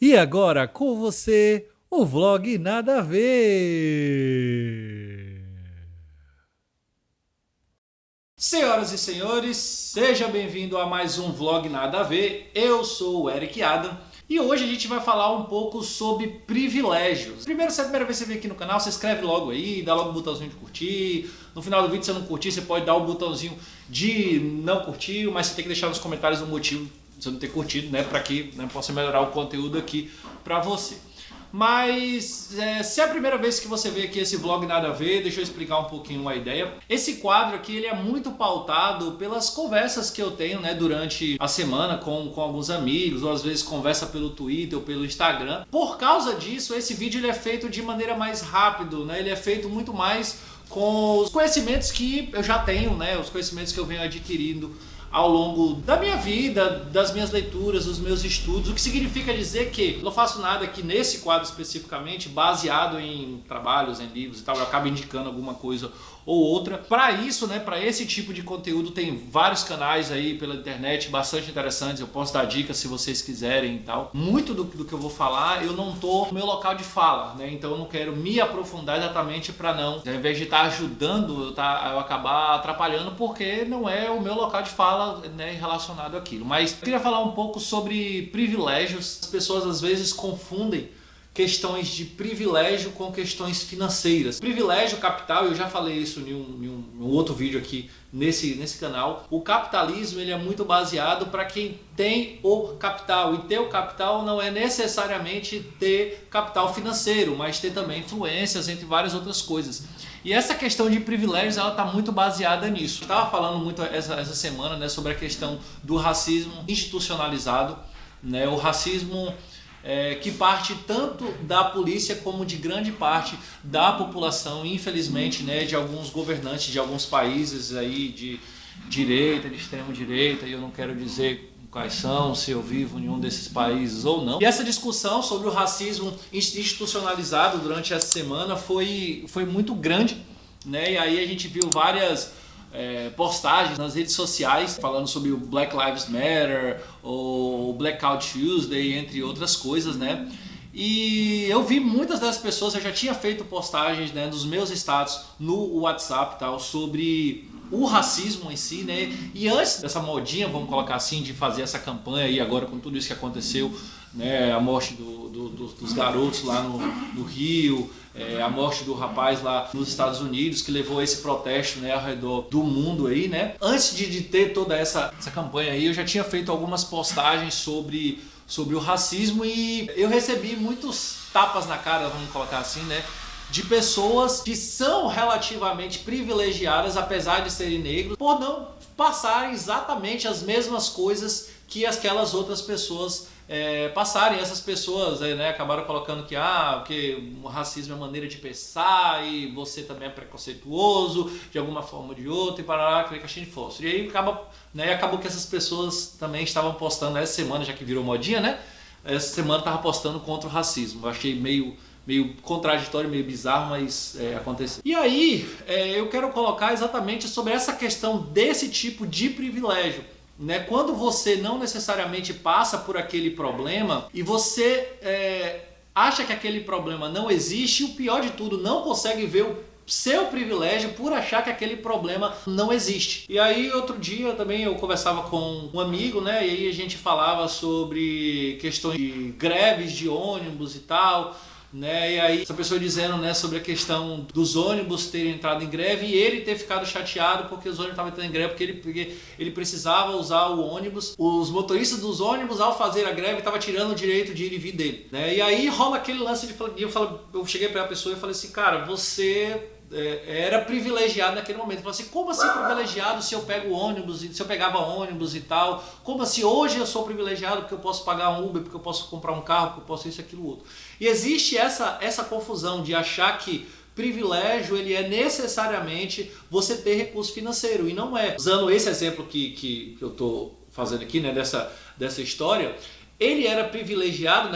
E agora com você, o vlog Nada a Ver. Senhoras e senhores, seja bem-vindo a mais um vlog Nada a Ver. Eu sou o Eric Adam e hoje a gente vai falar um pouco sobre privilégios. Primeiro, se é a primeira vez que você vem aqui no canal, se inscreve logo aí, dá logo o botãozinho de curtir. No final do vídeo, se você não curtir, você pode dar o botãozinho de não curtir, mas você tem que deixar nos comentários o motivo de você não ter curtido, né, para que possa melhorar o conteúdo aqui para você. Mas se é a primeira vez que você vê aqui esse vlog Nada a Ver, deixa eu explicar um pouquinho a ideia. Esse quadro aqui ele é muito pautado pelas conversas que eu tenho, né, durante a semana com alguns amigos, ou às vezes conversa pelo Twitter ou pelo Instagram. Por causa disso, esse vídeo ele é feito de maneira mais rápida, né? Ele é feito muito mais com os conhecimentos que eu já tenho, né? Os conhecimentos que eu venho adquirindo ao longo da minha vida, das minhas leituras, dos meus estudos, o que significa dizer que eu não faço nada aqui nesse quadro especificamente baseado em trabalhos, em livros e tal, eu acabo indicando alguma coisa ou outra. Para isso, né, para esse tipo de conteúdo tem vários canais aí pela internet bastante interessantes, eu posso dar dicas se vocês quiserem e tal. Muito do que eu vou falar, eu não tô no meu local de fala, né, então eu não quero me aprofundar exatamente para não, ao invés de estar ajudando, eu acabar atrapalhando, porque não é o meu local de fala, né, relacionado àquilo. Mas eu queria falar um pouco sobre privilégios. As pessoas às vezes confundem questões de privilégio com questões financeiras. Privilégio capital, eu já falei isso em um outro vídeo aqui nesse canal. O capitalismo ele é muito baseado para quem tem o capital. E ter o capital não é necessariamente ter capital financeiro, mas ter também influências entre várias outras coisas. E essa questão de privilégios ela está muito baseada nisso. Eu estava falando muito essa semana, né, sobre a questão do racismo institucionalizado, né, o racismo que parte tanto da polícia como de grande parte da população, infelizmente, né, de alguns governantes de alguns países aí de direita, de extrema direita, e eu não quero dizer quais são, se eu vivo em um desses países ou não. E essa discussão sobre o racismo institucionalizado durante essa semana foi muito grande, né? E aí a gente viu várias postagens nas redes sociais falando sobre o Black Lives Matter ou Blackout Tuesday, entre outras coisas, né? E eu vi muitas das pessoas, eu já tinha feito postagens, né, nos meus status no WhatsApp tal, sobre o racismo em si, né? E antes dessa modinha, vamos colocar assim, de fazer essa campanha aí agora com tudo isso que aconteceu, né? A morte dos garotos lá no Rio, a morte do rapaz lá nos Estados Unidos que levou esse protesto, né, ao redor do mundo aí, né? Antes de ter toda essa campanha aí, eu já tinha feito algumas postagens sobre o racismo e eu recebi muitos tapas na cara, vamos colocar assim, né? De pessoas que são relativamente privilegiadas, apesar de serem negros, por não passarem exatamente as mesmas coisas que aquelas outras pessoas passarem. Essas pessoas né, acabaram colocando que porque o racismo é maneira de pensar e você também é preconceituoso de alguma forma ou de outra e parará, aquele caixinha de fósforo. E aí acabou que essas pessoas também estavam postando essa semana, já que virou modinha, né? Essa semana estava postando contra o racismo. Eu achei meio contraditório, meio bizarro, mas aconteceu. E aí eu quero colocar exatamente sobre essa questão desse tipo de privilégio, né? Quando você não necessariamente passa por aquele problema e você acha que aquele problema não existe, e o pior de tudo, não consegue ver o seu privilégio por achar que aquele problema não existe. E aí outro dia também eu conversava com um amigo, né? E aí a gente falava sobre questões de greves de ônibus e tal, né? E aí essa pessoa dizendo, né, sobre a questão dos ônibus terem entrado em greve e ele ter ficado chateado porque os ônibus estavam entrando em greve, porque ele precisava usar o ônibus. Os motoristas dos ônibus, ao fazer a greve, estavam tirando o direito de ir e vir dele, né? E aí rola aquele lance de eu cheguei para a pessoa e falei assim, cara, você era privilegiado naquele momento. Eu falei assim, como assim privilegiado se eu pego ônibus, se eu pegava ônibus e tal? Como assim hoje eu sou privilegiado porque eu posso pagar um Uber, porque eu posso comprar um carro, porque eu posso isso, aquilo, outro? E existe essa confusão de achar que privilégio ele é necessariamente você ter recurso financeiro, e não é. Usando esse exemplo que eu estou fazendo aqui, né, dessa história, ele era privilegiado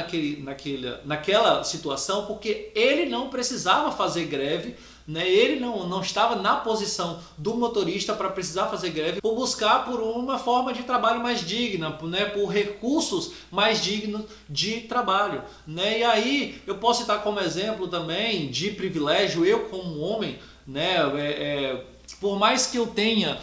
naquela situação porque ele não precisava fazer greve, né? Ele não estava na posição do motorista para precisar fazer greve, por buscar por uma forma de trabalho mais digna, né? Por recursos mais dignos de trabalho, né? E aí eu posso citar como exemplo também de privilégio, eu como homem, né? Por mais que eu tenha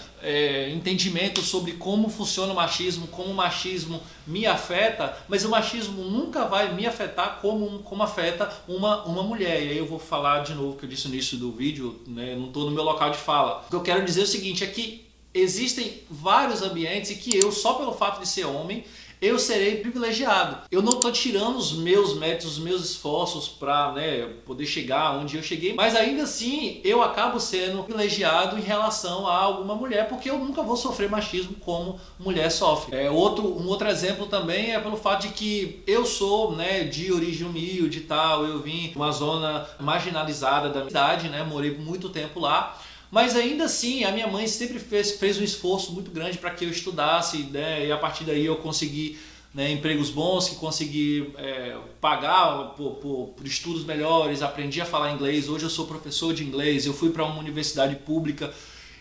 entendimento sobre como funciona o machismo, como o machismo me afeta, mas o machismo nunca vai me afetar como afeta uma mulher. E aí eu vou falar de novo, que eu disse no início do vídeo, né? Não estou no meu local de fala. O que eu quero dizer é o seguinte, é que existem vários ambientes em que eu, só pelo fato de ser homem, eu serei privilegiado. Eu não estou tirando os meus méritos, os meus esforços para, né, poder chegar onde eu cheguei, mas ainda assim eu acabo sendo privilegiado em relação a alguma mulher, porque eu nunca vou sofrer machismo como mulher sofre. Um outro exemplo também é pelo fato de que eu sou, né, de origem humilde e tal, eu vim de uma zona marginalizada da minha cidade, né, morei muito tempo lá. Mas ainda assim, a minha mãe sempre fez um esforço muito grande para que eu estudasse, né? E a partir daí eu consegui, né, empregos bons, que consegui pagar por estudos melhores, aprendi a falar inglês, hoje eu sou professor de inglês, eu fui para uma universidade pública.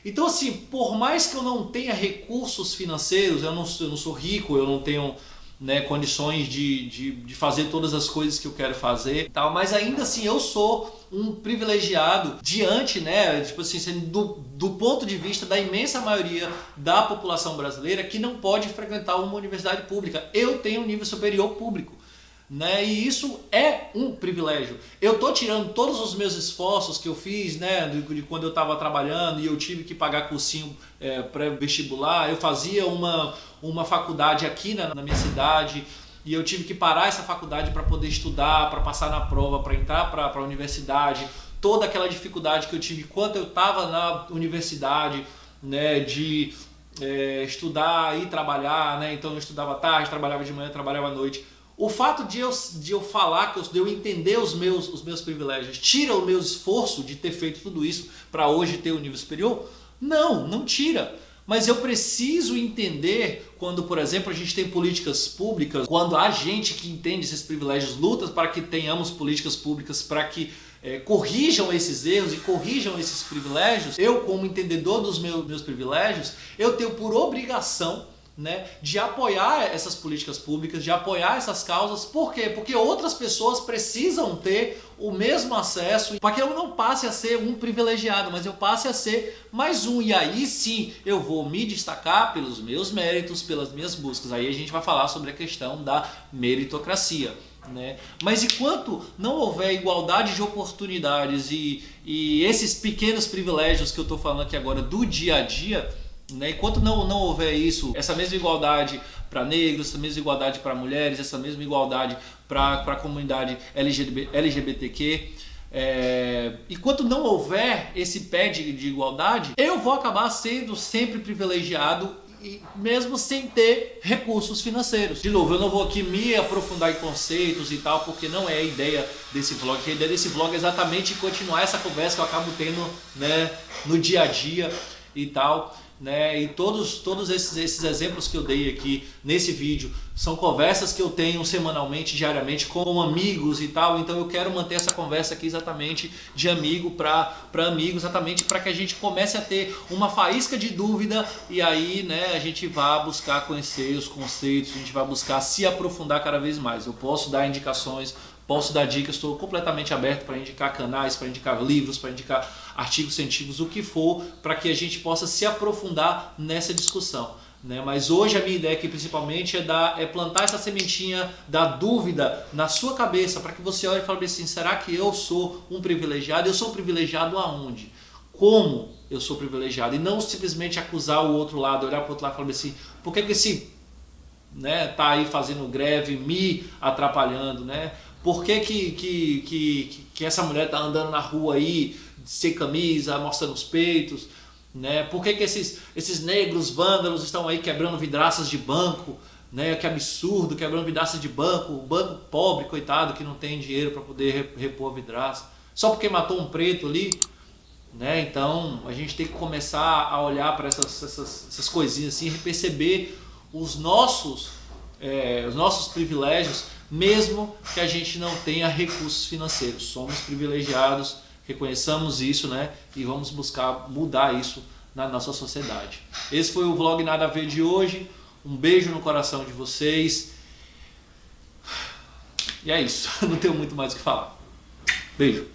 Então assim, por mais que eu não tenha recursos financeiros, eu não sou rico, eu não tenho, né, condições de fazer todas as coisas que eu quero fazer, tal, mas ainda assim eu sou um privilegiado diante, né, tipo assim, do ponto de vista da imensa maioria da população brasileira que não pode frequentar uma universidade pública. Eu tenho um nível superior público, né, e isso é um privilégio. Eu tô tirando todos os meus esforços que eu fiz, né, de quando eu estava trabalhando e eu tive que pagar cursinho pré-vestibular. Eu fazia uma faculdade aqui na minha cidade e eu tive que parar essa faculdade para poder estudar, para passar na prova, para entrar para a universidade. Toda aquela dificuldade que eu tive enquanto eu estava na universidade, né, de estudar e trabalhar, né, então eu estudava tarde, trabalhava de manhã, trabalhava à noite. O fato de eu falar, de eu entender os meus privilégios, tira o meu esforço de ter feito tudo isso para hoje ter um nível superior? Não tira. Mas eu preciso entender quando, por exemplo, a gente tem políticas públicas, quando há gente que entende esses privilégios, luta para que tenhamos políticas públicas para que corrijam esses erros e corrijam esses privilégios. Eu, como entendedor dos meus privilégios, eu tenho por obrigação, né, de apoiar essas políticas públicas, de apoiar essas causas. Por quê? Porque outras pessoas precisam ter o mesmo acesso, para que eu não passe a ser um privilegiado, mas eu passe a ser mais um. E aí sim eu vou me destacar pelos meus méritos, pelas minhas buscas. Aí a gente vai falar sobre a questão da meritocracia, né? Mas enquanto não houver igualdade de oportunidades e esses pequenos privilégios que eu estou falando aqui agora do dia a dia, né? Enquanto não houver isso, essa mesma igualdade para negros, essa mesma igualdade para mulheres, essa mesma igualdade para a comunidade LGBTQ, enquanto não houver esse pé de igualdade, eu vou acabar sendo sempre privilegiado, mesmo sem ter recursos financeiros. De novo, eu não vou aqui me aprofundar em conceitos e tal, porque não é a ideia desse vlog. A ideia desse vlog é exatamente continuar essa conversa que eu acabo tendo, né, no dia a dia e tal, né? E todos esses exemplos que eu dei aqui nesse vídeo são conversas que eu tenho semanalmente, diariamente com amigos e tal. Então eu quero manter essa conversa aqui exatamente de amigo para amigo, exatamente para que a gente comece a ter uma faísca de dúvida e aí, né, a gente vá buscar conhecer os conceitos, a gente vai buscar se aprofundar cada vez mais. Eu posso dar indicações, posso dar dicas, estou completamente aberto para indicar canais, para indicar livros, para indicar artigos científicos, o que for, para que a gente possa se aprofundar nessa discussão, né? Mas hoje a minha ideia aqui principalmente é plantar essa sementinha da dúvida na sua cabeça, para que você olhe e fale assim, será que eu sou um privilegiado? Eu sou um privilegiado aonde? Como eu sou privilegiado? E não simplesmente acusar o outro lado, olhar para o outro lado e falar assim, por que esse, né, tá aí fazendo greve, me atrapalhando, né? Por que essa mulher tá andando na rua aí sem camisa, mostrando os peitos, né? Por que esses negros vândalos estão aí quebrando vidraças de banco, né? Que absurdo, quebrando vidraças de banco, o banco pobre, coitado, que não tem dinheiro para poder repor a vidraça, só porque matou um preto ali, né? Então a gente tem que começar a olhar para essas coisinhas assim e perceber os nossos privilégios, mesmo que a gente não tenha recursos financeiros. Somos privilegiados reconheçamos isso, né? E vamos buscar mudar isso na nossa sociedade. Esse foi o vlog Nada a Ver de hoje. Um beijo no coração de vocês. E é isso, não tenho muito mais o que falar. Beijo.